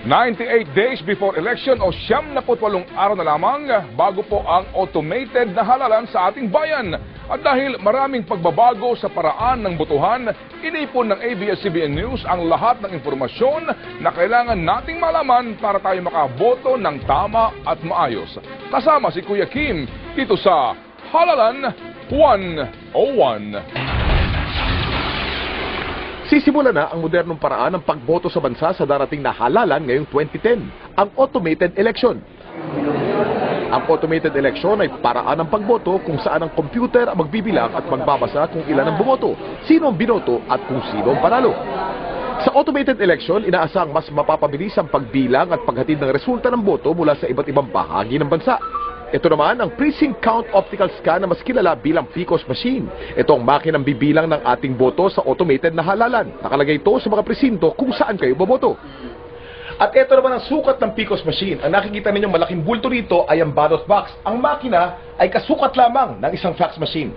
98 days before election o 78 araw na lamang bago po ang automated na halalan sa ating bayan. At dahil maraming pagbabago sa paraan ng botohan, inipon ng ABS-CBN News ang lahat ng impormasyon na kailangan nating malaman para tayo makaboto ng tama at maayos. Kasama si Kuya Kim dito sa Halalan 101. Sisimula na ang modernong paraan ng pagboto sa bansa sa darating na halalan ngayong 2010, ang automated election. Ang automated election ay paraan ng pagboto kung saan ang computer ang magbibilang at magbabasa kung ilan ang bumoto, sino ang binoto at kung sino ang panalo. Sa automated election, inaasang mas mapapabilis ang pagbilang at paghatid ng resulta ng boto mula sa iba't ibang bahagi ng bansa. Ito naman ang Precinct Count Optical Scan na mas kilala bilang PCOS machine. Ito ang makinang bibilang ng ating boto sa automated na halalan. Nakalagay ito sa mga presinto kung saan kayo boboto. At ito naman ang sukat ng PCOS machine. Ang nakikita ninyong malaking bulto rito ay ang ballot box. Ang makina ay kasukat lamang ng isang fax machine.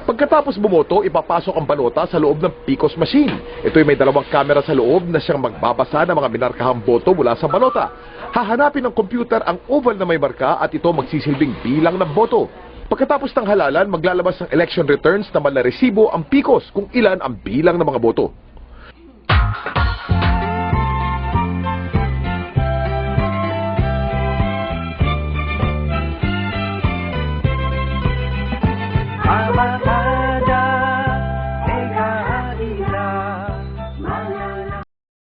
Pagkatapos bumoto, ipapasok ang balota sa loob ng PCOS machine. Ito ay may dalawang kamera sa loob na siyang magbabasa ng mga minarkahang boto mula sa balota. Hahanapin ng computer ang oval na may marka at ito magsisilbing bilang ng boto. Pagkatapos ng halalan, maglalabas ng election returns na malaresibo ang PCOS kung ilan ang bilang ng mga boto.